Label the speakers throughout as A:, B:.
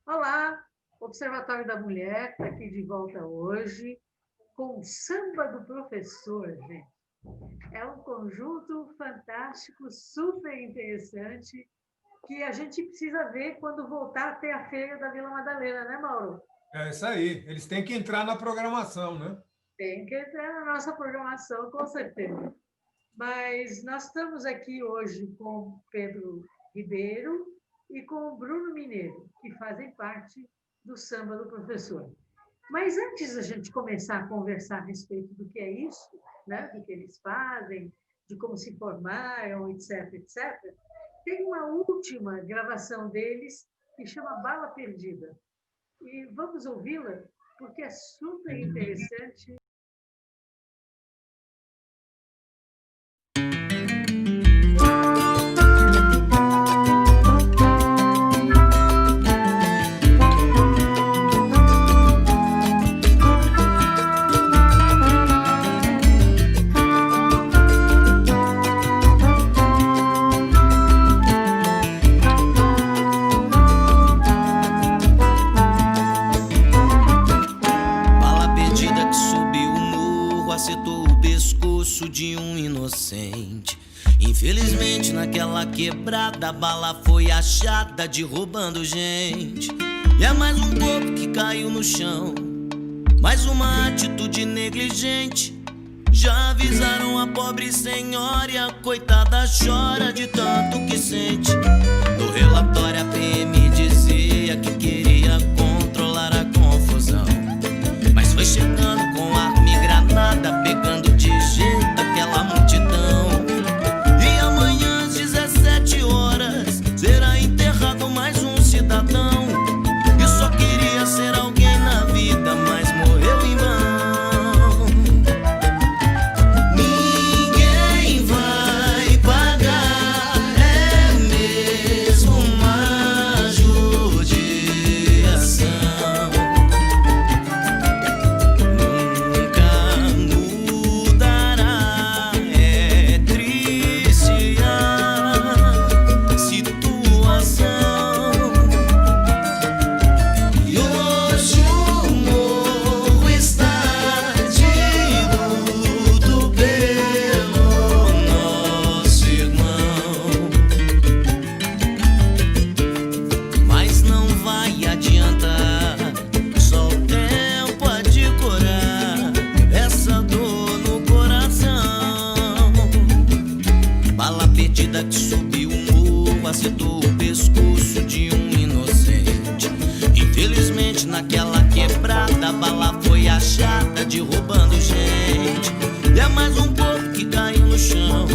A: Olá, Observatório da Mulher está aqui de volta hoje com o Samba do Professor, gente. É um conjunto fantástico, super interessante, que a gente precisa ver quando voltar a ter a Feira da Vila Madalena, né, Mauro?
B: É isso aí. Eles têm que entrar na programação, né?
A: Tem que entrar na nossa programação, com certeza. Mas nós estamos aqui hoje com Pedro Ribeiro e com o Bruno Mineiro, que fazem parte do Samba do Professor. Mas antes da gente começar a conversar a respeito do que é isso, né, do que eles fazem, de como se formaram, etc., etc., tem uma última gravação deles que chama Bala Perdida. E vamos ouvi-la, porque é super interessante.
C: De um inocente. Infelizmente, naquela quebrada, a bala foi achada de roubando gente. E é mais um corpo que caiu no chão, mais uma atitude negligente. Já avisaram a pobre senhora e a coitada chora de tanto que sente. No relatório a PM dizia que queria controlar a confusão, mas foi chegando com arma e granada, pegando de jeito aquela multidão. E amanhã às 17 horas será enterrado mais um cidadão que só queria ser alguém na vida, mas morreu em vão. Ninguém vai pagar, é mesmo uma judiação. Que subiu o morro, acertou o pescoço de um inocente. Infelizmente, naquela quebrada, a bala foi achada de roubando gente. E é mais um corpo que caiu no chão,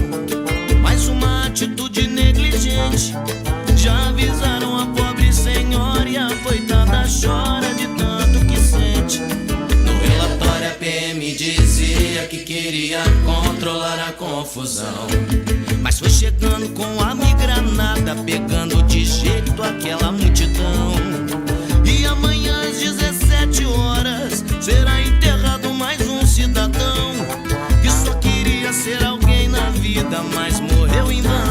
C: mais uma atitude negligente. Já avisaram a pobre senhora e a coitada chora de tanto que sente. No relatório a PM dizia que queria controlar a confusão, mas foi chegando com arma e granada, pegando de jeito aquela multidão. E amanhã às 17 horas será enterrado mais um cidadão que só queria ser alguém na vida, mas morreu em vão.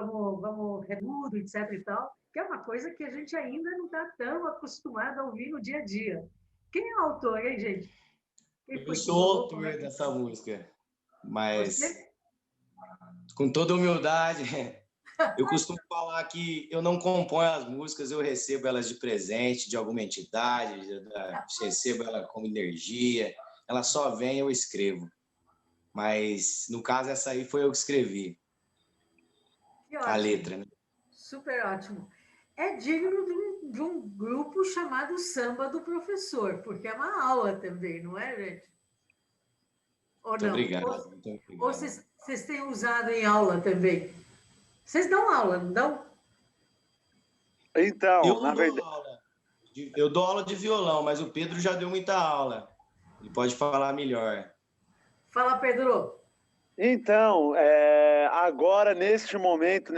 A: vamos tudo, etc e tal, que é uma coisa que a gente ainda não está tão acostumado a ouvir no dia a dia. Quem é o autor, hein, gente? Quem
D: Eu
A: foi que
D: sou
A: bolou?
D: autor dessa música, mas
A: Você?
D: com toda humildade, eu costumo falar que eu não componho as músicas, eu recebo elas de presente de alguma entidade, recebo ela como energia, ela só vem, eu escrevo. Mas, no caso, essa aí foi eu que escrevi,
A: Que
D: a
A: ótimo.
D: letra, né?
A: Super ótimo. É digno de um grupo chamado Samba do Professor, porque é uma aula também, não é, gente? Ou
D: Muito
A: não?
D: obrigado.
A: Ou vocês têm usado em aula também? Vocês dão aula, não dão?
E: Então,
D: Eu
E: na
D: não dou
E: verdade,
D: aula. Eu dou aula de violão, mas o Pedro já deu muita aula. Ele pode falar melhor.
A: Fala, Pedro.
E: então, agora, neste momento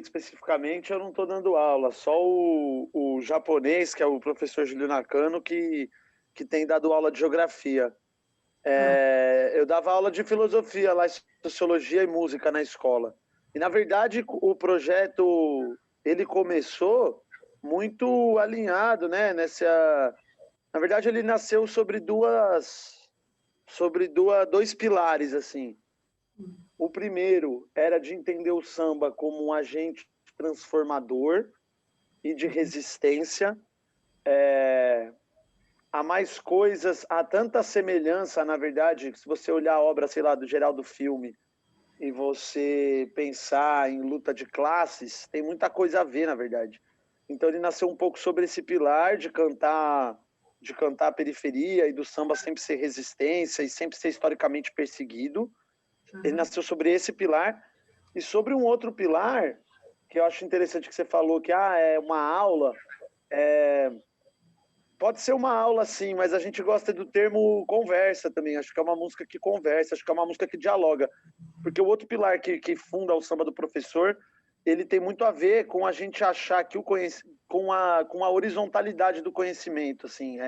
E: especificamente, eu não estou dando aula, só o japonês, que é o professor Julio Nakano, que tem dado aula de geografia. Eu dava aula de filosofia lá, sociologia e música na escola. E, na verdade, o projeto, ele começou muito alinhado, né? Na verdade, ele nasceu sobre dois pilares, assim. O primeiro era de entender o samba como um agente transformador e de resistência. Há mais coisas, há tanta semelhança, na verdade, se você olhar a obra, sei lá, do Geraldo Filme e você pensar em luta de classes, tem muita coisa a ver, na verdade. Então ele nasceu um pouco sobre esse pilar de cantar a periferia e do samba sempre ser resistência e sempre ser historicamente perseguido. Ele nasceu sobre esse pilar e sobre um outro pilar que eu acho interessante que você falou que é uma aula. Pode ser uma aula, sim, mas a gente gosta do termo conversa também. Acho que é uma música que conversa, acho que é uma música que dialoga. Porque o outro pilar que funda o samba do professor, ele tem muito a ver com a gente achar que com a horizontalidade do conhecimento, assim,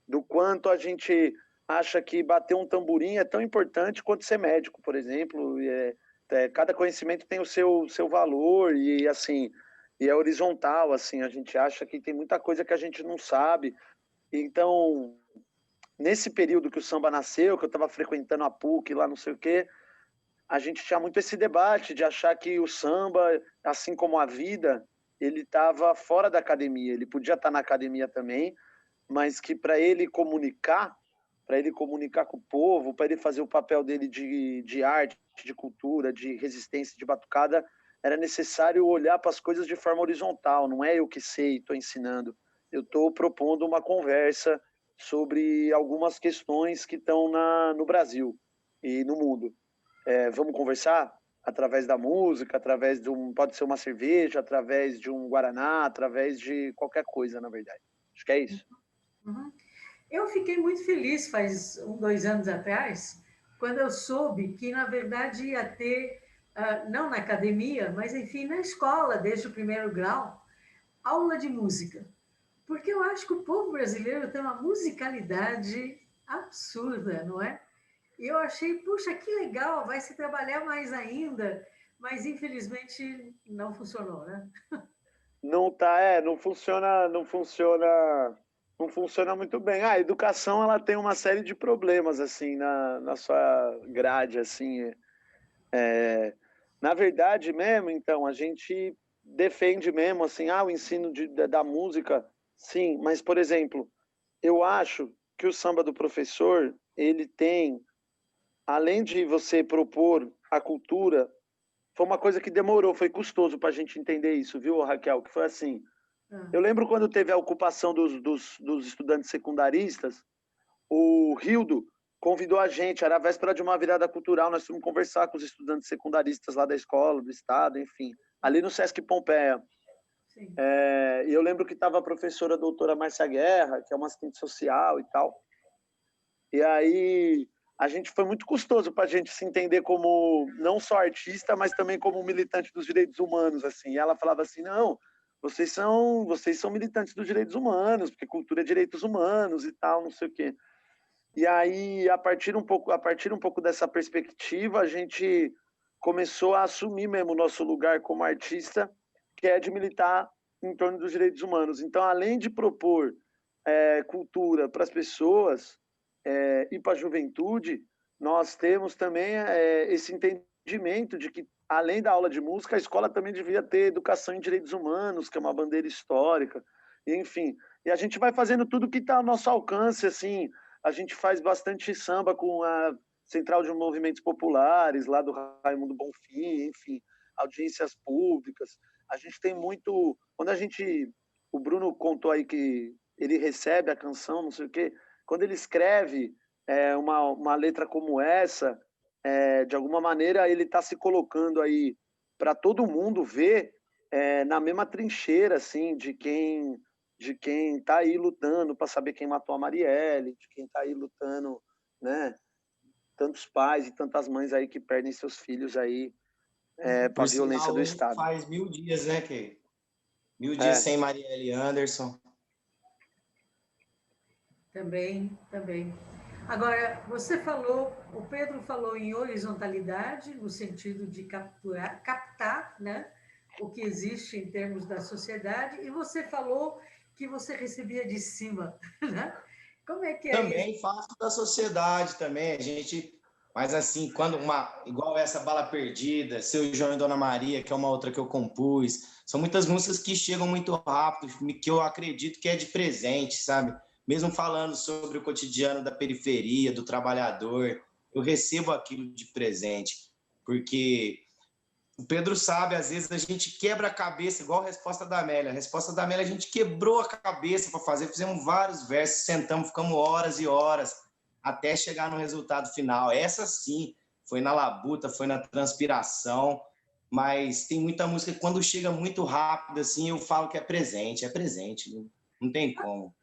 E: do quanto a gente acha que bater um tamborim é tão importante quanto ser médico, por exemplo. Cada conhecimento tem o seu valor e, assim, e é horizontal, assim, a gente acha que tem muita coisa que a gente não sabe. Então, nesse período que o samba nasceu, que eu estava frequentando a PUC lá, não sei o quê, a gente tinha muito esse debate de achar que o samba, assim como a vida, ele estava fora da academia, ele podia estar na academia também, mas que para ele comunicar com o povo, para ele fazer o papel dele de arte, de cultura, de resistência, de batucada, era necessário olhar para as coisas de forma horizontal. Não é eu que sei, estou ensinando. Eu estou propondo uma conversa sobre algumas questões que estão no Brasil e no mundo. Vamos conversar através da música, através pode ser uma cerveja, através de um guaraná, através de qualquer coisa, na verdade. Acho que é isso.
A: Uhum. Eu fiquei muito feliz faz 2 anos atrás, quando eu soube que, na verdade, ia ter, não na academia, mas, enfim, na escola, desde o primeiro grau, aula de música. Porque eu acho que o povo brasileiro tem uma musicalidade absurda, não é? E eu achei, puxa, que legal, vai se trabalhar mais ainda, mas, infelizmente, não funcionou, né?
E: Não funciona, não funciona muito bem. A educação, ela tem uma série de problemas, assim, na sua grade, assim. Na verdade mesmo, então, a gente defende mesmo, assim, o ensino da música, sim, mas, por exemplo, eu acho que o samba do professor, ele tem, além de você propor a cultura, foi uma coisa que demorou, foi custoso para a gente entender isso, viu, Raquel? Que foi assim, eu lembro quando teve a ocupação dos estudantes secundaristas, o Rildo convidou a gente, era a véspera de uma virada cultural, nós fomos conversar com os estudantes secundaristas lá da escola, do estado, enfim, ali no Sesc Pompeia. E eu lembro que estava a professora doutora Márcia Guerra, que é uma assistente social e tal. E aí a gente foi muito custoso para a gente se entender como não só artista, mas também como militante dos direitos humanos, assim. E ela falava assim, não, vocês são militantes dos direitos humanos, porque cultura é direitos humanos e tal, não sei o quê. E aí, a partir um pouco dessa perspectiva, a gente começou a assumir mesmo o nosso lugar como artista, que é de militar em torno dos direitos humanos. Então, além de propor cultura para as pessoas e para a juventude, nós temos também esse entendimento de que, além da aula de música, a escola também devia ter educação em direitos humanos, que é uma bandeira histórica, enfim. E a gente vai fazendo tudo que está ao nosso alcance, assim. A gente faz bastante samba com a Central de Movimentos Populares, lá do Raimundo Bonfim, enfim, audiências públicas. A gente tem muito... Quando o Bruno contou aí que ele recebe a canção, não sei o quê, quando ele escreve uma letra como essa, de alguma maneira ele está se colocando aí para todo mundo ver na mesma trincheira, assim, de quem está aí lutando para saber quem matou a Marielle, de quem está aí lutando, né? Tantos pais e tantas mães aí que perdem seus filhos aí para a violência do Estado.
D: Faz 1000 dias, né, que 1000 dias sem Marielle Anderson.
A: Também. Agora, o Pedro falou em horizontalidade, no sentido de captar, né, o que existe em termos da sociedade, e você falou que você recebia de cima, né? Como é que é
D: Também
A: isso?
D: faço da sociedade também, a gente... Mas assim, quando igual essa Bala Perdida, Seu João e Dona Maria, que é uma outra que eu compus, são muitas músicas que chegam muito rápido, que eu acredito que é de presente, sabe? Mesmo falando sobre o cotidiano da periferia, do trabalhador, eu recebo aquilo de presente, porque o Pedro sabe, às vezes a gente quebra a cabeça, igual a Resposta da Amélia. A Resposta da Amélia a gente quebrou a cabeça para fazer, fizemos vários versos, sentamos, ficamos horas e horas, até chegar no resultado final. Essa sim, foi na labuta, foi na transpiração, mas tem muita música que quando chega muito rápido, assim, eu falo que é presente, não tem como.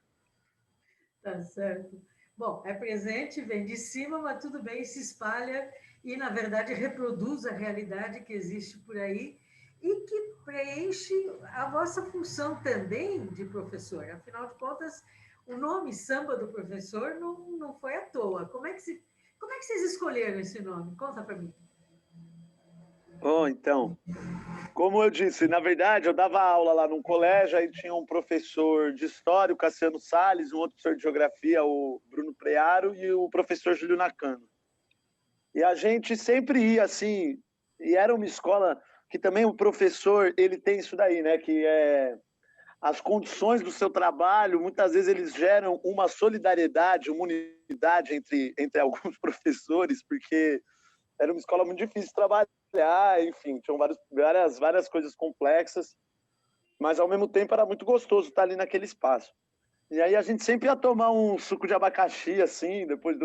A: Tá certo. Bom, é presente, vem de cima, mas tudo bem, se espalha e, na verdade, reproduz a realidade que existe por aí e que preenche a vossa função também de professor. Afinal de contas, o nome Samba do Professor não foi à toa. Como é que vocês escolheram esse nome? Conta para mim.
E: Bom, então, como eu disse, na verdade, eu dava aula lá num colégio, aí tinha um professor de história, o Cassiano Salles, um outro professor de geografia, o Bruno Prearo, e o professor Júlio Nakano. E a gente sempre ia, assim, e era uma escola que também o professor, ele tem isso daí, né, que as condições do seu trabalho, muitas vezes eles geram uma solidariedade, uma unidade entre alguns professores, porque era uma escola muito difícil de trabalhar, enfim, tinham várias coisas complexas, mas ao mesmo tempo era muito gostoso estar ali naquele espaço. E aí a gente sempre ia tomar um suco de abacaxi, assim, depois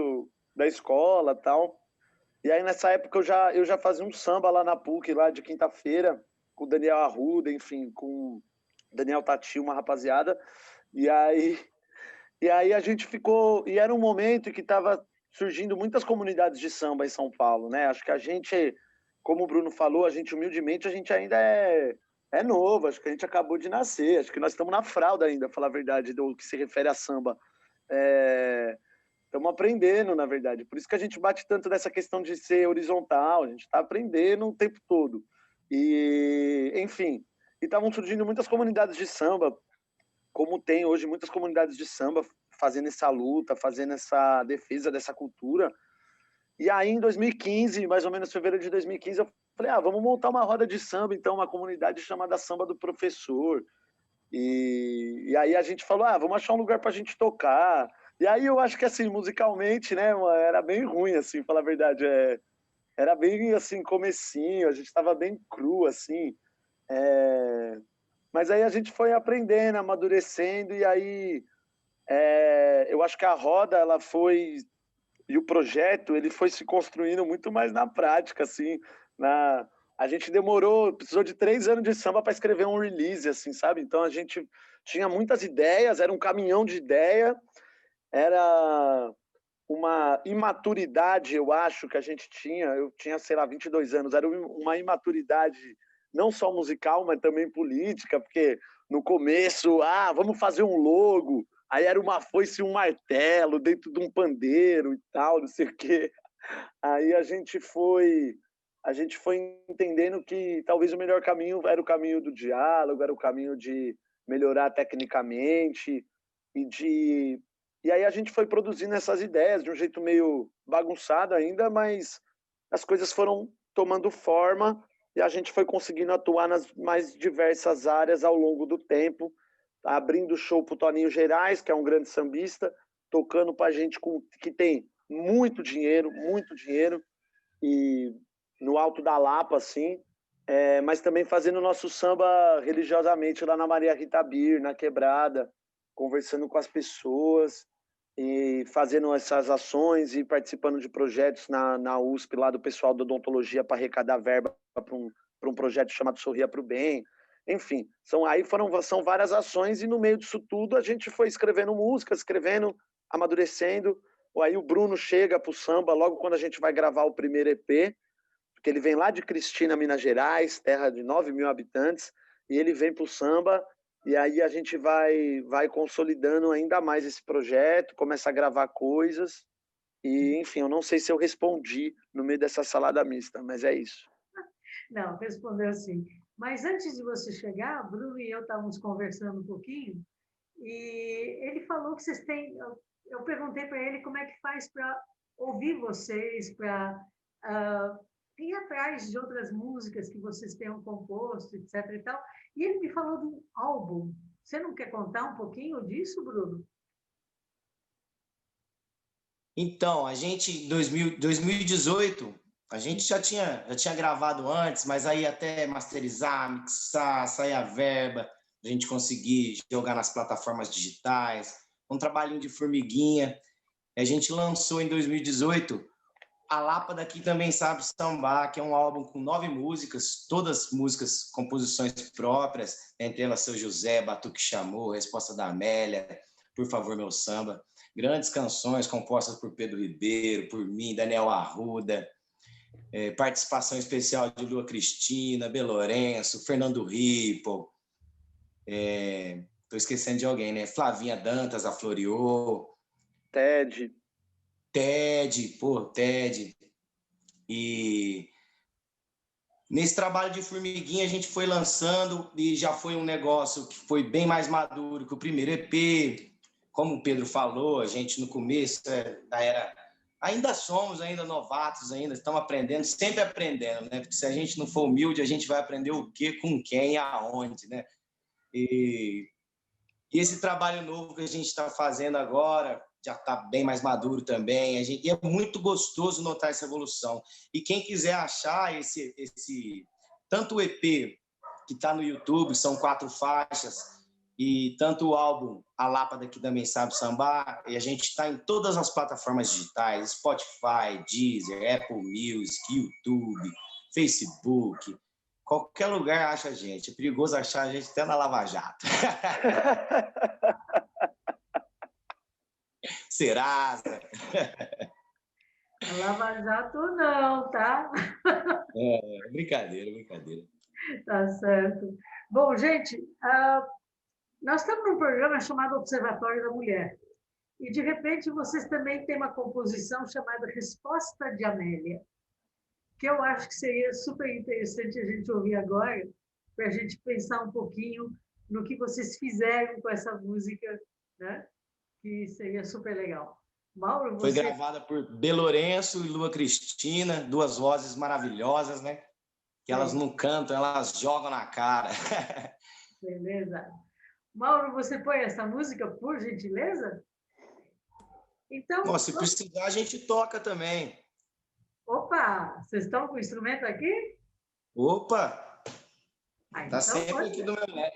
E: da escola e tal. E aí nessa época eu já fazia um samba lá na PUC, lá de quinta-feira, com o Daniel Arruda, enfim, com Daniel Tati, uma rapaziada, e aí a gente ficou, e era um momento que estava surgindo muitas comunidades de samba em São Paulo, né? Acho que a gente, como o Bruno falou, humildemente, a gente ainda é novo, acho que a gente acabou de nascer, acho que nós estamos na fralda ainda, falar a verdade, do que se refere a samba. Estamos aprendendo, na verdade, por isso que a gente bate tanto nessa questão de ser horizontal, a gente está aprendendo o tempo todo. E, enfim, e estavam surgindo muitas comunidades de samba, como tem hoje muitas comunidades de samba fazendo essa luta, fazendo essa defesa dessa cultura. E aí, em 2015, mais ou menos fevereiro de 2015, eu falei, vamos montar uma roda de samba, então, uma comunidade chamada Samba do Professor. E aí a gente falou, vamos achar um lugar para a gente tocar. E aí eu acho que, assim, musicalmente, né, era bem ruim, assim, falar a verdade. Era bem, assim, comecinho, a gente estava bem cru, assim. Mas aí a gente foi aprendendo, amadurecendo, e aí eu acho que a roda, ela foi... E o projeto, ele foi se construindo muito mais na prática, assim. A gente precisou de 3 anos de samba para escrever um release, assim, sabe? Então a gente tinha muitas ideias, era um caminhão de ideia, era uma imaturidade, eu acho, que a gente tinha. Eu tinha, sei lá, 22 anos, era uma imaturidade não só musical, mas também política, porque no começo, vamos fazer um logo, aí era uma foice e um martelo dentro de um pandeiro e tal, não sei o quê. Aí a gente foi a gente foi entendendo que talvez o melhor caminho era o caminho do diálogo, era o caminho de melhorar tecnicamente e aí a gente foi produzindo essas ideias de um jeito meio bagunçado ainda, mas as coisas foram tomando forma e a gente foi conseguindo atuar nas mais diversas áreas ao longo do tempo, abrindo show para o Toninho Gerais, que é um grande sambista, tocando para gente que tem muito dinheiro, e no Alto da Lapa, assim, mas também fazendo nosso samba religiosamente lá na Maria Rita Bir, na Quebrada, conversando com as pessoas e fazendo essas ações e participando de projetos na USP, lá do pessoal da odontologia, para arrecadar verba para um projeto chamado Sorria para o Bem. Enfim, são várias ações e no meio disso tudo a gente foi escrevendo música, amadurecendo. Aí o Bruno chega para o samba logo quando a gente vai gravar o primeiro EP, porque ele vem lá de Cristina, Minas Gerais, terra de 9 mil habitantes, e ele vem para o samba, e aí a gente vai consolidando ainda mais esse projeto, começa a gravar coisas, e enfim, eu não sei se eu respondi no meio dessa salada mista, mas é isso.
A: Não, respondeu sim. Mas antes de você chegar, Bruno e eu estávamos conversando um pouquinho, e ele falou que vocês têm... Eu perguntei para ele como é que faz para ouvir vocês, para ir atrás de outras músicas que vocês tenham composto, etc. e tal. E ele me falou de um álbum. Você não quer contar um pouquinho disso, Bruno?
D: Então, a gente, em 2018, a gente já tinha gravado antes, mas aí até masterizar, mixar, sair a verba, a gente conseguir jogar nas plataformas digitais, um trabalhinho de formiguinha. A gente lançou em 2018 A Lapa Daqui Também Sabe Sambar, que é um álbum com 9 músicas, todas músicas, composições próprias, entre elas Seu José, Batuque Chamou, Resposta da Amélia, Por Favor Meu Samba. Grandes canções compostas por Pedro Ribeiro, por mim, Daniel Arruda, participação especial de Lua Cristina, Belourenço, Fernando Ripple, estou esquecendo de alguém, né? Flavinha Dantas, a Floriô.
E: Ted.
D: E nesse trabalho de formiguinha a gente foi lançando e já foi um negócio que foi bem mais maduro que o primeiro EP. Como o Pedro falou, a gente no começo ainda somos novatos, ainda estamos aprendendo, sempre aprendendo, né? Porque se a gente não for humilde, a gente vai aprender o quê, com quem e aonde, né? E esse trabalho novo que a gente está fazendo agora já está bem mais maduro também. E é muito gostoso notar essa evolução. E quem quiser achar tanto o EP que está no YouTube, são 4 faixas, e tanto o álbum A Lapa Daqui Também Sabe Sambar, e a gente está em todas as plataformas digitais, Spotify, Deezer, Apple Music, YouTube, Facebook, qualquer lugar acha a gente. É perigoso achar a gente até na Lava Jato. Serasa.
A: Lava Jato não, tá?
D: Brincadeira.
A: Tá certo. Bom, gente, nós estamos num programa chamado Observatório da Mulher. E, de repente, vocês também têm uma composição chamada Resposta de Amélia, que eu acho que seria super interessante a gente ouvir agora, para a gente pensar um pouquinho no que vocês fizeram com essa música, né? Que seria super legal. Mauro,
D: Foi gravada por Belourenço e Lua Cristina, 2 vozes maravilhosas, né? Que elas não cantam, elas jogam na cara.
A: Beleza. Mauro, você põe essa música, por gentileza? Então,
D: Nossa, se precisar, a gente toca também.
A: Opa, vocês estão com o instrumento aqui?
D: Opa!
A: Então
D: Tá sempre aqui do meu lado.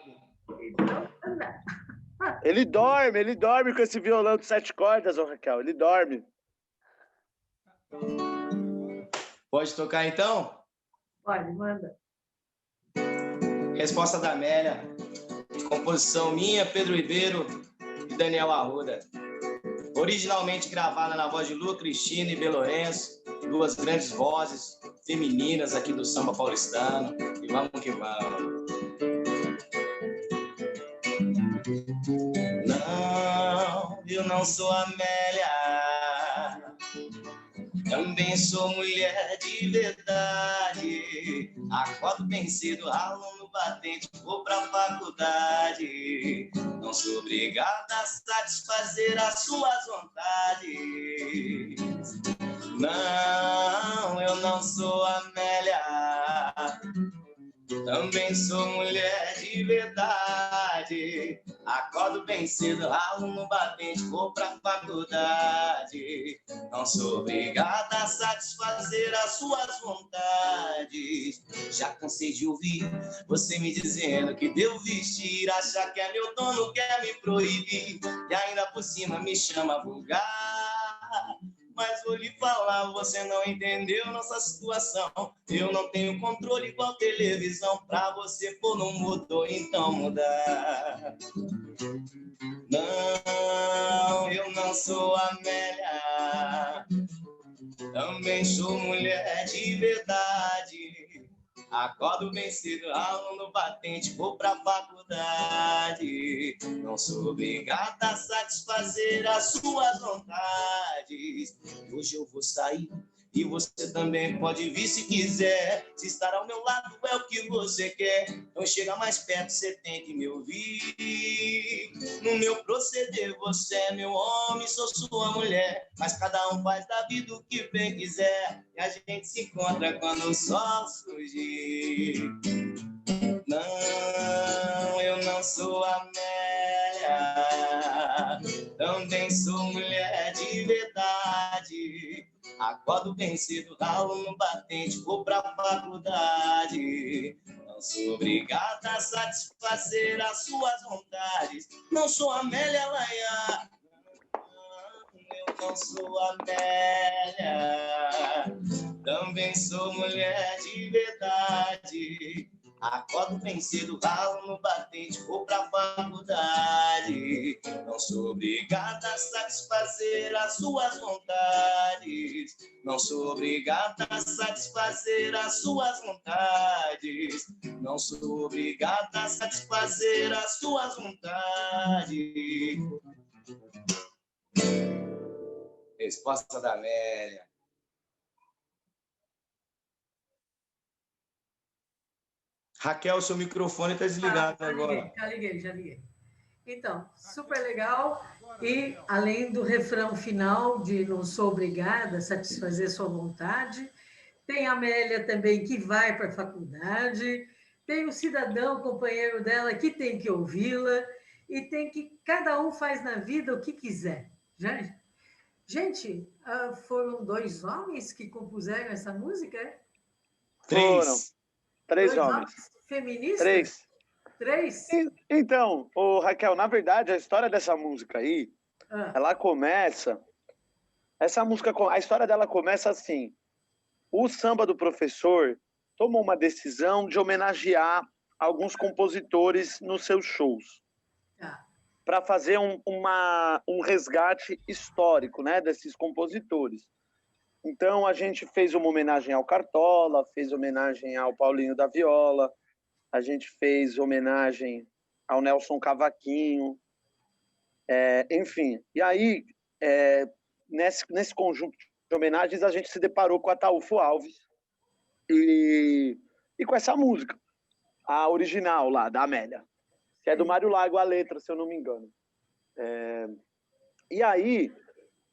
A: Então, anda.
E: Ele dorme com esse violão de 7 cordas, ô Raquel, ele dorme.
D: Pode tocar, então?
A: Pode, manda.
D: Resposta da Amélia. Composição minha, Pedro Ribeiro e Daniel Arruda. Originalmente gravada na voz de Lua Cristina e Belourenço, 2 grandes vozes femininas aqui do samba paulistano. E vamos que vamos. Não, eu não sou Amélia, também sou mulher de verdade. Acordo bem cedo, ralo no batente, vou pra faculdade. Não sou obrigado a satisfazer as suas vontades. Não, eu não sou Amélia. Também sou mulher de verdade. Acordo bem cedo, ralo no batente, vou pra faculdade. Não sou obrigada a satisfazer as suas vontades. Já cansei de ouvir você me dizendo que devo vestir, achar que é meu dono, quer me proibir e ainda por cima me chama vulgar. Mas vou lhe falar, você não entendeu nossa situação. Eu não tenho controle igual televisão. Pra você pôr não mudou, então mudar. Não, eu não sou Amélia. Também sou mulher de verdade. Acordo bem cedo, ralo no batente, vou pra faculdade. Não sou obrigada a satisfazer as suas vontades. Hoje eu vou sair e você também pode vir se quiser. Se estar ao meu lado é o que você quer. Então chega mais perto, você tem que me ouvir. No meu proceder, você é meu homem, sou sua mulher. Mas cada um faz da vida o que bem quiser. E a gente se encontra quando o sol surgir. Não, eu não sou Amélia. Também sou mulher de verdade. Acordo bem cedo, ralo no batente, vou pra faculdade. Não sou obrigada a satisfazer as suas vontades. Não sou Amélia Laia. Eu não sou Amélia. Também sou mulher de verdade. Acordo bem cedo, ralo no batente, vou pra faculdade. Não sou obrigada a satisfazer as suas vontades. Não sou obrigada a satisfazer as suas vontades. Não sou obrigada a satisfazer as suas vontades. Resposta da Amélia. Raquel, seu microfone está desligado agora.
A: Já liguei. Então, super legal. E, além do refrão final de não sou obrigada a satisfazer sua vontade, tem a Amélia também, que vai para a faculdade, tem o cidadão, companheiro dela, que tem que ouvi-la, e tem que... Cada um faz na vida o que quiser. Gente, foram 2 homens que compuseram essa música?
E: 3. 3 homens.
A: Feministas? 3?
E: Então, Raquel, na verdade, a história dessa música aí, ela começa... Essa música, a história dela começa assim. O Samba do Professor tomou uma decisão de homenagear alguns compositores nos seus shows. Para fazer um resgate histórico, né, desses compositores. Então, a gente fez uma homenagem ao Cartola, fez homenagem ao Paulinho da Viola, a gente fez homenagem ao Nelson Cavaquinho, enfim. E aí, nesse conjunto de homenagens, a gente se deparou com a Ataúfo Alves e com essa música, a original lá, da Amélia, que é do Mário Lago, a letra, se eu não me engano. E aí,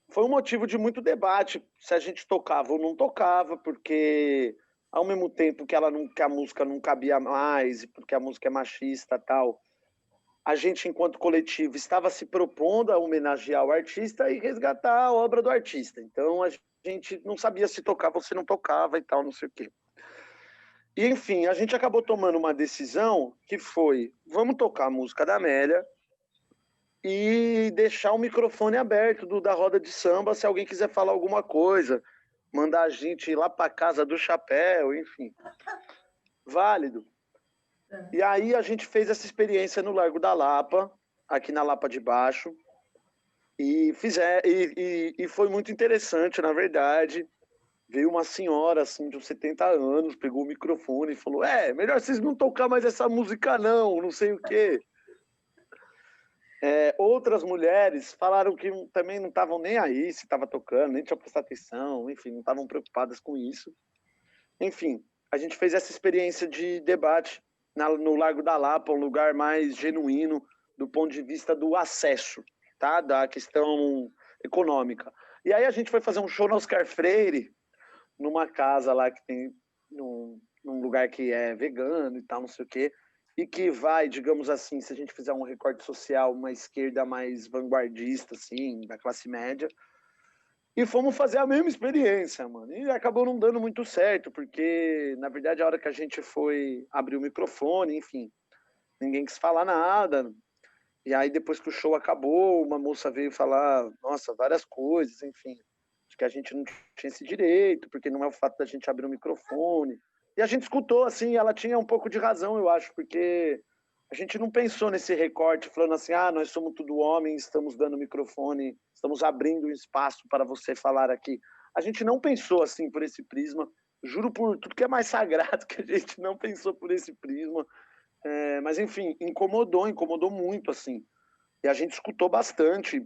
E: foi um motivo de muito debate, se a gente tocava ou não tocava, porque ao mesmo tempo que a música não cabia mais, porque a música é machista e tal, a gente, enquanto coletivo, estava se propondo a homenagear o artista e resgatar a obra do artista. Então, a gente não sabia se tocava ou se não tocava e tal, não sei o quê. E, enfim, a gente acabou tomando uma decisão que foi, vamos tocar a música da Amélia e deixar o microfone aberto da roda de samba, se alguém quiser falar alguma coisa, mandar a gente ir lá para casa do chapéu, enfim. Válido. E aí a gente fez essa experiência no Largo da Lapa, aqui na Lapa de Baixo, e foi muito interessante, na verdade. Veio uma senhora, assim, de uns 70 anos, pegou o microfone e falou, melhor vocês não tocar mais essa música não sei o quê. Outras mulheres falaram que também não estavam nem aí se estava tocando, nem tinham prestado atenção, enfim, não estavam preocupadas com isso. Enfim, a gente fez essa experiência de debate no Largo da Lapa, um lugar mais genuíno do ponto de vista do acesso, tá? Da questão econômica. E aí a gente foi fazer um show no Oscar Freire, numa casa lá que tem, num lugar que é vegano e tal, não sei o quê, e que vai, digamos assim, se a gente fizer um recorte social, uma esquerda mais vanguardista, assim, da classe média, e fomos fazer a mesma experiência, mano. E acabou não dando muito certo, porque, na verdade, a hora que a gente foi abrir o microfone, enfim, ninguém quis falar nada. E aí, depois que o show acabou, uma moça veio falar, nossa, várias coisas, enfim. Acho que a gente não tinha esse direito, porque não é o fato da gente abrir o microfone. E a gente escutou, assim, ela tinha um pouco de razão, eu acho, porque a gente não pensou nesse recorte, falando assim, nós somos tudo homem, estamos dando microfone, estamos abrindo um espaço para você falar aqui. A gente não pensou assim por esse prisma, juro por tudo que é mais sagrado que a gente não pensou por esse prisma. Mas, enfim, incomodou muito, assim. E a gente escutou bastante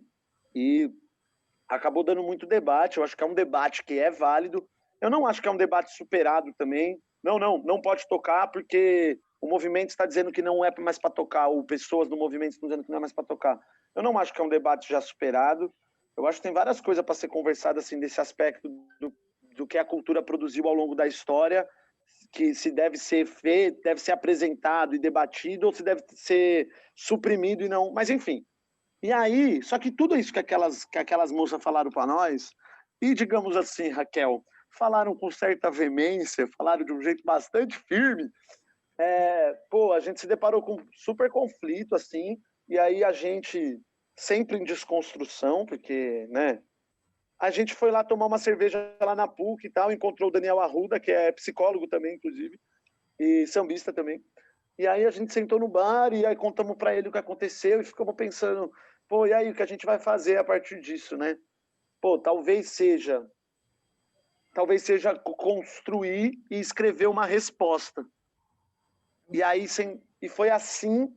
E: e acabou dando muito debate. Eu acho que é um debate que é válido. Eu não acho que é um debate superado também. Não pode tocar porque o movimento está dizendo que não é mais para tocar, ou pessoas do movimento estão dizendo que não é mais para tocar. Eu não acho que é um debate já superado. Eu acho que tem várias coisas para ser conversada assim, desse aspecto do que a cultura produziu ao longo da história, que se deve ser feito, deve ser apresentado e debatido, ou se deve ser suprimido e não... Mas, enfim. E aí, só que tudo isso que aquelas moças falaram para nós, e, digamos assim, Raquel, falaram com certa veemência, falaram de um jeito bastante firme, a gente se deparou com um super conflito, assim, e aí a gente, sempre em desconstrução, porque, né, a gente foi lá tomar uma cerveja lá na PUC e tal, encontrou o Daniel Arruda, que é psicólogo também, inclusive, e sambista também. E aí a gente sentou no bar e aí contamos para ele o que aconteceu e ficamos pensando, e aí o que a gente vai fazer a partir disso, né? Talvez seja construir e escrever uma resposta. E aí e foi assim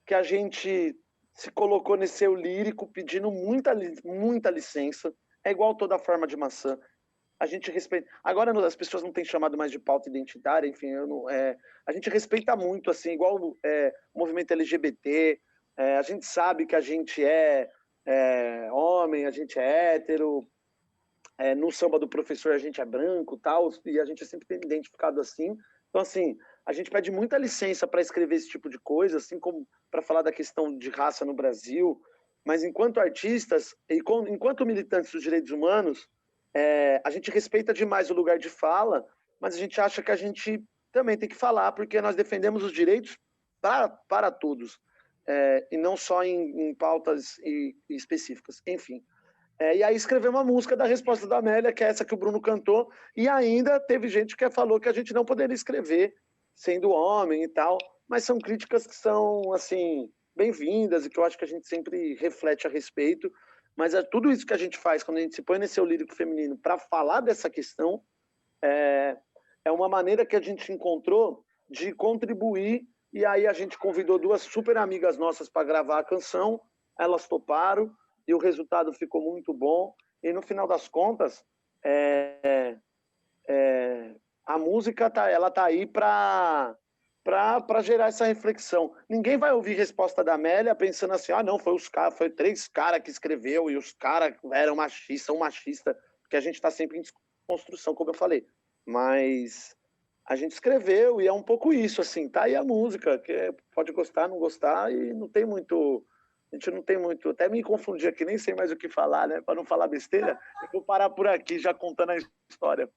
E: que a gente se colocou nesse eu lírico, pedindo muita licença. É igual toda forma de maçã. A gente respeita. Agora as pessoas não têm chamado mais de pauta identitária, enfim, a gente respeita muito, assim, igual o movimento LGBT. A gente sabe que a gente é homem, a gente é hétero. No samba do professor a gente é branco, tal, e a gente é sempre identificado assim. Então, assim, a gente pede muita licença para escrever esse tipo de coisa, assim como para falar da questão de raça no Brasil. Mas enquanto artistas, enquanto militantes dos direitos humanos, a gente respeita demais o lugar de fala, mas a gente acha que a gente também tem que falar, porque nós defendemos os direitos para todos, e não só em pautas específicas. Enfim. E aí escreveu uma música da resposta da Amélia, que é essa que o Bruno cantou, e ainda teve gente que falou que a gente não poderia escrever sendo homem e tal, mas são críticas que são, assim, bem-vindas e que eu acho que a gente sempre reflete a respeito, mas tudo isso que a gente faz quando a gente se põe nesse eu lírico feminino para falar dessa questão é uma maneira que a gente encontrou de contribuir, e aí a gente convidou duas super amigas nossas para gravar a canção, elas toparam, e o resultado ficou muito bom, e no final das contas, a música ela tá aí para gerar essa reflexão. Ninguém vai ouvir resposta da Amélia pensando assim, não, foi 3 caras que escreveu, e os caras eram machistas, porque a gente está sempre em desconstrução, como eu falei. Mas a gente escreveu, e é um pouco isso, assim, tá aí a música, que pode gostar, não gostar, e não tem muito... A gente não tem muito... Até me confundi aqui, nem sei mais o que falar, né? Para não falar besteira, eu vou parar por aqui, já contando a história.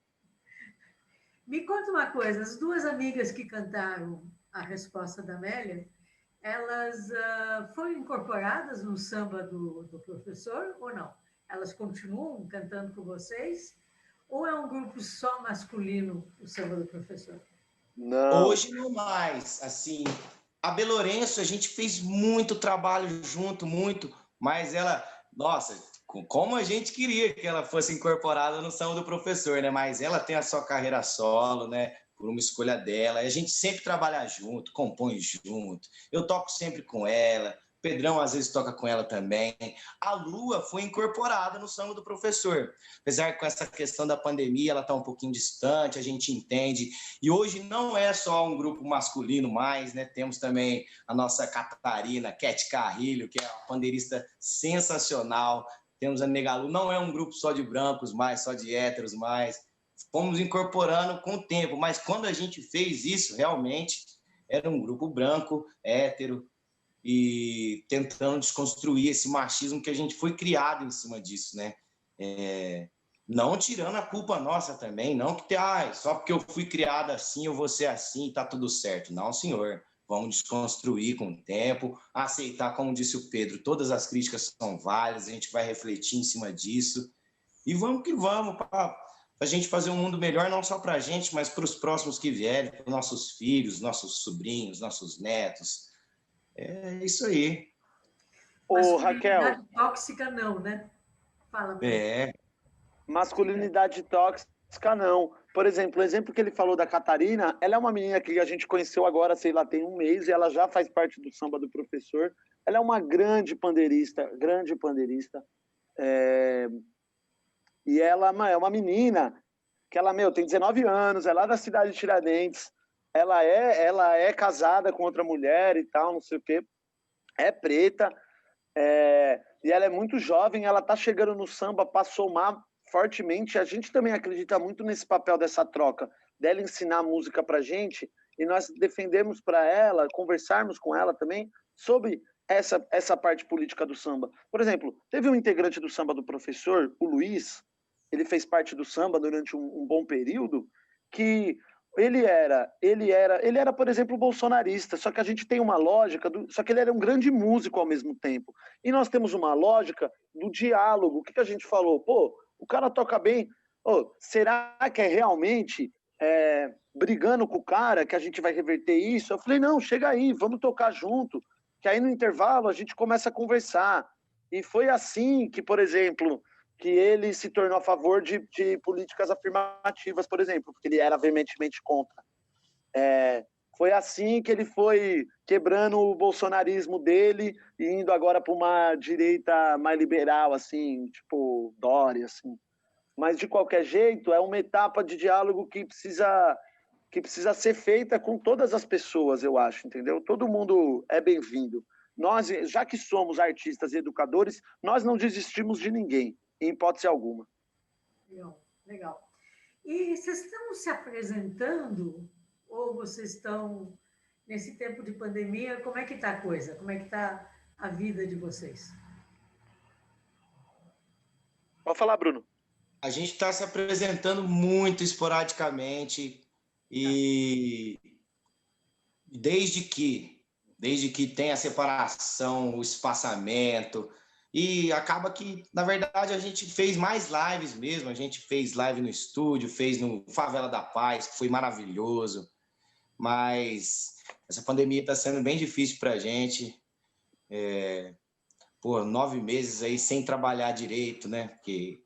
A: Me conta uma coisa, as duas amigas que cantaram a resposta da Amélia, elas foram incorporadas no samba do professor ou não? Elas continuam cantando com vocês? Ou é um grupo só masculino, o samba do professor?
E: Não.
D: Hoje não mais, assim... A Belourenço, a gente fez muito trabalho junto, mas ela, nossa, como a gente queria que ela fosse incorporada no samba do professor, né? Mas ela tem a sua carreira solo, né? Por uma escolha dela. E a gente sempre trabalha junto, compõe junto. Eu toco sempre com ela. Pedrão às vezes toca com ela também. A Lua foi incorporada no samba do professor. Apesar que com essa questão da pandemia, ela está um pouquinho distante, a gente entende. E hoje não é só um grupo masculino mais, né? Temos também a nossa Catarina, Cat Carrilho, que é uma pandeirista sensacional. Temos a Negalu, não é um grupo só de brancos mais, só de héteros mais. Fomos incorporando com o tempo, mas quando a gente fez isso, realmente era um grupo branco, hétero, e tentando desconstruir esse machismo que a gente foi criado em cima disso, né? Não tirando a culpa nossa também, não que só porque eu fui criado assim, eu vou ser assim, tá tudo certo. Não, senhor. Vamos desconstruir com o tempo, aceitar, como disse o Pedro, todas as críticas são válidas, a gente vai refletir em cima disso. E vamos que vamos, para a gente fazer um mundo melhor, não só para a gente, mas para os próximos que vierem, para os nossos filhos, nossos sobrinhos, nossos netos. É isso aí.
E: Ô, Raquel.
A: Tóxica não, né? Fala.
E: Masculinidade tóxica não. Por exemplo, o exemplo que ele falou da Catarina, ela é uma menina que a gente conheceu agora, sei lá, tem um mês, e ela já faz parte do samba do professor. Ela é uma grande pandeirista. E ela é uma menina que ela, tem 19 anos, é lá da cidade de Tiradentes. Ela é casada com outra mulher e tal, não sei o quê. É preta. E ela é muito jovem, ela tá chegando no samba para somar fortemente. A gente também acredita muito nesse papel dessa troca, dela ensinar música pra gente, e nós defendemos para ela, conversarmos com ela também sobre essa parte política do samba. Por exemplo, teve um integrante do samba do professor, o Luiz, ele fez parte do samba durante um bom período, que ele era, por exemplo, bolsonarista, só que a gente tem uma lógica, só que ele era um grande músico ao mesmo tempo. E nós temos uma lógica do diálogo. O que a gente falou? Pô, o cara toca bem. Será que é realmente brigando com o cara que a gente vai reverter isso? Eu falei, não, chega aí, vamos tocar junto, que aí no intervalo a gente começa a conversar. E foi assim que, por exemplo, que ele se tornou a favor de políticas afirmativas, por exemplo, porque ele era veementemente contra. Foi assim que ele foi quebrando o bolsonarismo dele e indo agora para uma direita mais liberal, assim, tipo Dória, assim. Mas, de qualquer jeito, é uma etapa de diálogo que precisa ser feita com todas as pessoas, eu acho, entendeu? Todo mundo é bem-vindo. Nós, já que somos artistas e educadores, nós não desistimos de ninguém, em hipótese alguma.
A: Legal. E vocês estão se apresentando, ou vocês estão, nesse tempo de pandemia, como é que está a coisa? Como é que está a vida de vocês?
E: Pode falar, Bruno.
D: A gente está se apresentando muito esporadicamente e desde que tem a separação, o espaçamento, e acaba que, na verdade, a gente fez mais lives mesmo, a gente fez live no estúdio, fez no Favela da Paz, que foi maravilhoso, mas essa pandemia está sendo bem difícil para a gente. 9 meses aí sem trabalhar direito, né? Porque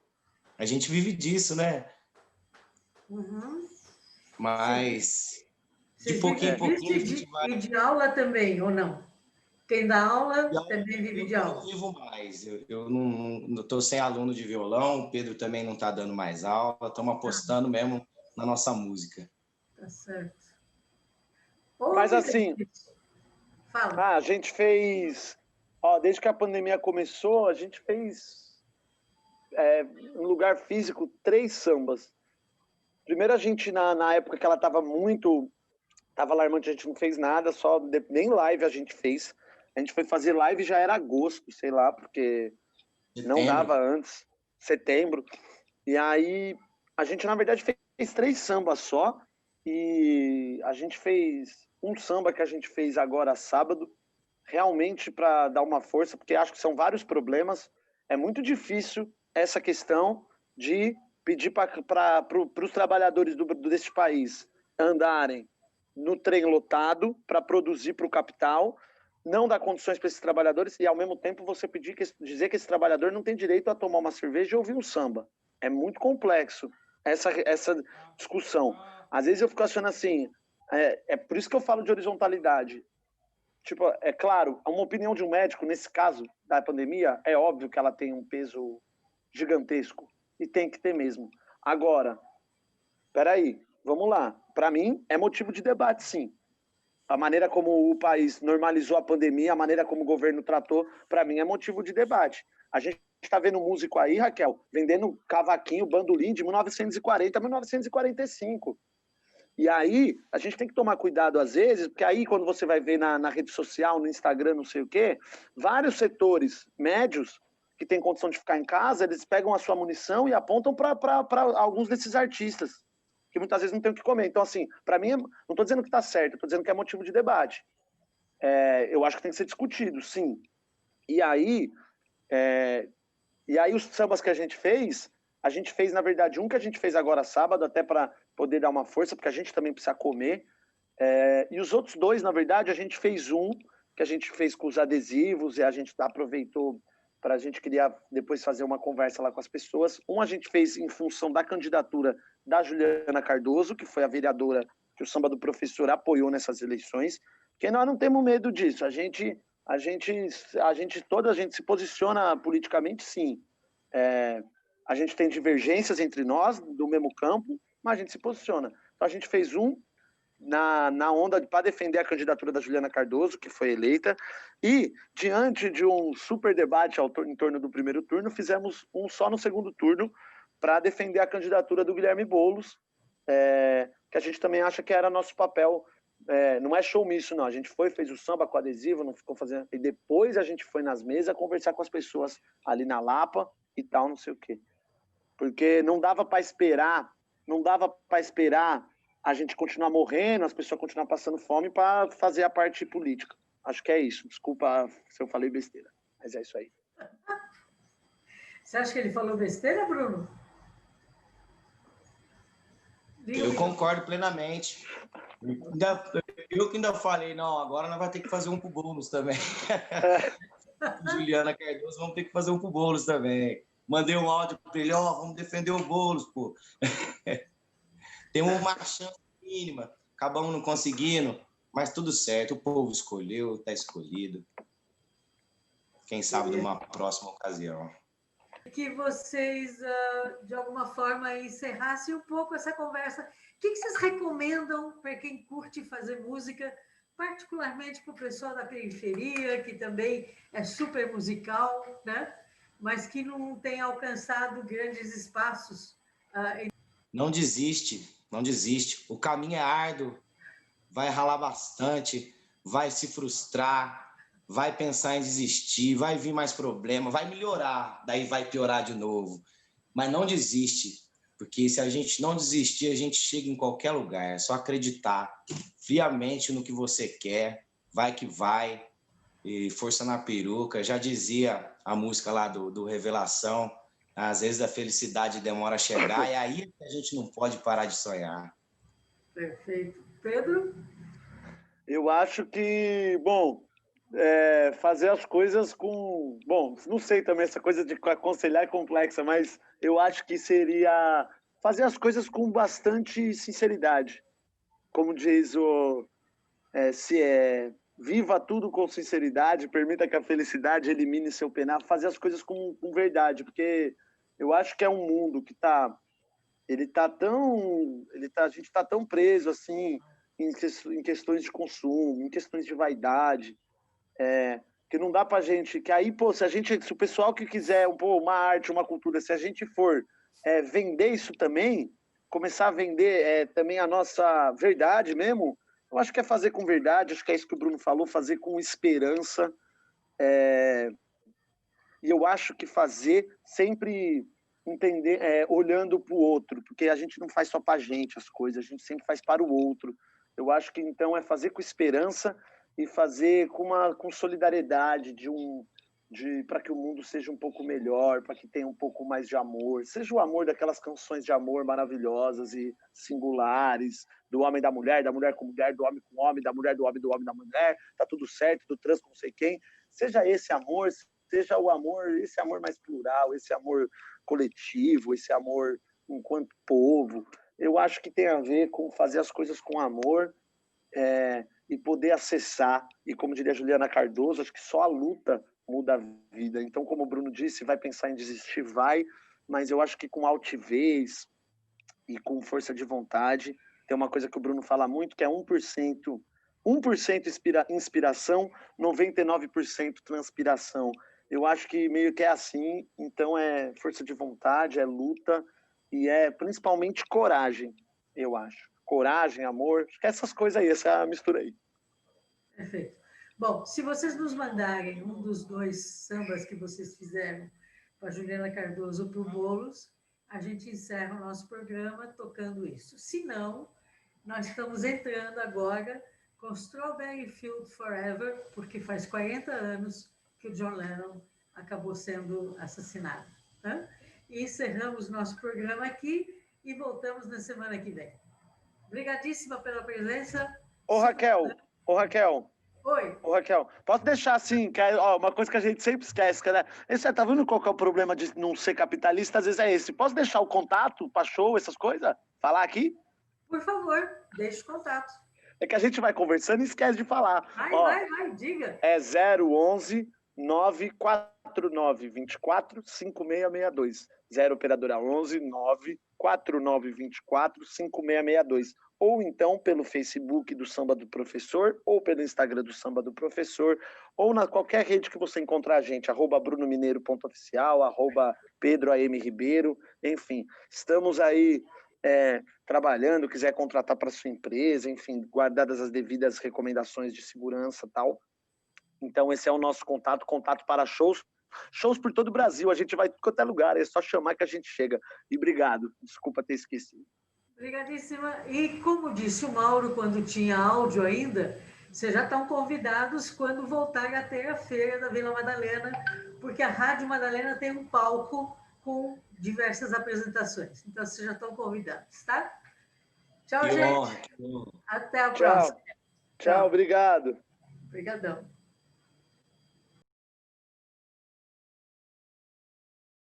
D: a gente vive disso, né?
A: Uhum.
D: Mas de pouquinho em pouquinho a gente vai...
A: E de aula também, ou não? Quem dá aula também vive de aula.
D: Eu não vivo mais. Eu não estou sem aluno de violão, o Pedro também não está dando mais aula, estamos apostando mesmo na nossa música.
A: Tá certo.
E: Mas assim,
A: fala.
E: A gente fez... desde que a pandemia começou, a gente fez, em lugar físico, 3 sambas. Primeiro a gente, na época que ela estava alarmante, a gente não fez nada, nem live a gente fez. A gente foi fazer live, já era agosto, sei lá, porque não dava antes, setembro. E aí, a gente, na verdade, fez 3 sambas só. E a gente fez um samba que a gente fez agora, sábado, realmente para dar uma força, porque acho que são vários problemas. É muito difícil essa questão de pedir para os trabalhadores deste país andarem no trem lotado para produzir para o capital, não dar condições para esses trabalhadores e, ao mesmo tempo, você dizer que esse trabalhador não tem direito a tomar uma cerveja e ouvir um samba. É muito complexo essa discussão. Às vezes eu fico achando assim, é por isso que eu falo de horizontalidade. Tipo, é claro, uma opinião de um médico, nesse caso da pandemia, é óbvio que ela tem um peso gigantesco. E tem que ter mesmo. Agora, peraí, vamos lá. Para mim, é motivo de debate, sim. A maneira como o país normalizou a pandemia, a maneira como o governo tratou, para mim é motivo de debate. A gente está vendo músico aí, Raquel, vendendo cavaquinho, bandolim de 1940 a 1945. E aí, a gente tem que tomar cuidado às vezes, porque aí quando você vai ver na rede social, no Instagram, não sei o quê, vários setores médios que têm condição de ficar em casa, eles pegam a sua munição e apontam para alguns desses artistas, que muitas vezes não tem o que comer. Então, assim, para mim, não estou dizendo que está certo, estou dizendo que é motivo de debate. Eu acho que tem que ser discutido, sim. E aí os sambas que a gente fez, na verdade, um que a gente fez agora sábado, até para poder dar uma força, porque a gente também precisa comer. E os outros dois, na verdade, a gente fez um, que a gente fez com os adesivos, e a gente aproveitou para a gente queria depois fazer uma conversa lá com as pessoas. Um a gente fez em função da candidatura da Juliana Cardoso, que foi a vereadora que o Samba do Professor apoiou nessas eleições, porque nós não temos medo disso. A gente se posiciona politicamente, sim. A gente tem divergências entre nós, do mesmo campo, mas a gente se posiciona. Então, a gente fez um na onda para defender a candidatura da Juliana Cardoso, que foi eleita, e, diante de um super debate em torno do primeiro turno, fizemos um só no segundo turno para defender a candidatura do Guilherme Boulos, que a gente também acha que era nosso papel. Não é showmício, não. A gente fez o samba com adesivo, não ficou fazendo. E depois a gente foi nas mesas conversar com as pessoas ali na Lapa e tal, não sei o quê. Porque não dava para esperar a gente continuar morrendo, as pessoas continuar passando fome para fazer a parte política. Acho que é isso. Desculpa se eu falei besteira, mas é isso aí.
A: Você acha que ele falou besteira, Bruno?
D: Eu concordo plenamente. Eu que ainda falei, não, agora nós vamos ter que fazer um pro Boulos também. Juliana Cardoso, vamos ter que fazer um pro Boulos também. Mandei um áudio para ele, vamos defender o Boulos, pô. Tem uma chance mínima, acabamos não conseguindo, mas tudo certo, o povo escolheu, está escolhido. Quem sabe numa próxima ocasião.
A: Que vocês, de alguma forma, encerrassem um pouco essa conversa. O que vocês recomendam para quem curte fazer música, particularmente para o pessoal da periferia, que também é super musical, né? Mas que não tem alcançado grandes espaços?
D: Não desiste. Não desiste. O caminho é árduo, vai ralar bastante, vai se frustrar, vai pensar em desistir, vai vir mais problema, vai melhorar, daí vai piorar de novo. Mas não desiste, porque se a gente não desistir, a gente chega em qualquer lugar. É só acreditar friamente no que você quer, vai que vai, e força na peruca. Já dizia a música lá do Revelação, às vezes a felicidade demora a chegar, e aí a gente não pode parar de sonhar.
A: Perfeito. Pedro?
E: Eu acho que, fazer as coisas com... Bom, não sei também, essa coisa de aconselhar é complexa, mas eu acho que seria fazer as coisas com bastante sinceridade. Como diz viva tudo com sinceridade, permita que a felicidade elimine seu penal, fazer as coisas com verdade, porque eu acho que é um mundo que a gente está tão preso assim em questões de consumo, em questões de vaidade, que não dá para gente, que aí, se o pessoal que quiser uma arte, uma cultura, se a gente for vender isso também, começar a vender também a nossa verdade mesmo, eu acho que é fazer com verdade, acho que é isso que o Bruno falou, fazer com esperança, e eu acho que fazer sempre entender, olhando para o outro, porque a gente não faz só para a gente as coisas, a gente sempre faz para o outro. Eu acho que então é fazer com esperança e fazer com solidariedade para que o mundo seja um pouco melhor, para que tenha um pouco mais de amor, seja o amor daquelas canções de amor maravilhosas e singulares, do homem da mulher com mulher, do homem com homem, da mulher do homem da mulher, tá tudo certo, do trans com não sei quem, seja esse amor, seja o amor, esse amor mais plural, esse amor coletivo, esse amor enquanto povo. Eu acho que tem a ver com fazer as coisas com amor, e poder acessar. E como diria a Juliana Cardoso, acho que só a luta muda a vida. Então, como o Bruno disse, vai pensar em desistir, vai, mas eu acho que com altivez e com força de vontade, tem uma coisa que o Bruno fala muito, que é 1%, 1% inspiração, 99% transpiração. Eu acho que meio que é assim, então é força de vontade, é luta e é principalmente coragem, eu acho. Coragem, amor, acho que essas coisas aí, essa mistura aí.
A: Perfeito. Bom, se vocês nos mandarem um dos 2 sambas que vocês fizeram com a Juliana Cardoso ou para o Boulos, a gente encerra o nosso programa tocando isso. Se não, nós estamos entrando agora com Strawberry Field Forever, porque faz 40 anos que o John Lennon acabou sendo assassinado. Tá? E encerramos nosso programa aqui e voltamos na semana que vem. Obrigadíssima pela presença.
E: Ô, Raquel.
A: Oi.
E: Ô, Raquel, posso deixar assim, que ó, uma coisa que a gente sempre esquece, que, né? Esse, tá vendo qual que é o problema de não ser capitalista? Às vezes é esse. Posso deixar o contato para show, essas coisas? Falar aqui?
A: Por favor, deixe o contato.
E: É que a gente vai conversando e esquece de falar.
A: Vai, diga.
E: É 011 949 24 5662. 0 operadora 11 949 24 5662. Ou então pelo Facebook do Samba do Professor, ou pelo Instagram do Samba do Professor, ou na qualquer rede que você encontrar a gente, @brunomineiro.oficial, @PedroAMRibeiro, enfim, estamos aí trabalhando, quiser contratar para sua empresa, enfim, guardadas as devidas recomendações de segurança e tal. Então esse é o nosso contato para shows por todo o Brasil, a gente vai em qualquer lugar, é só chamar que a gente chega. E obrigado, desculpa ter esquecido.
A: Obrigadíssima. E como disse o Mauro, quando tinha áudio ainda, vocês já estão convidados quando voltar a ter a feira da Vila Madalena, porque a Rádio Madalena tem um palco com diversas apresentações. Então, vocês já estão convidados, tá? Tchau, gente.
D: Que honra.
A: Até a próxima.
E: Tchau, obrigado.
A: Obrigadão.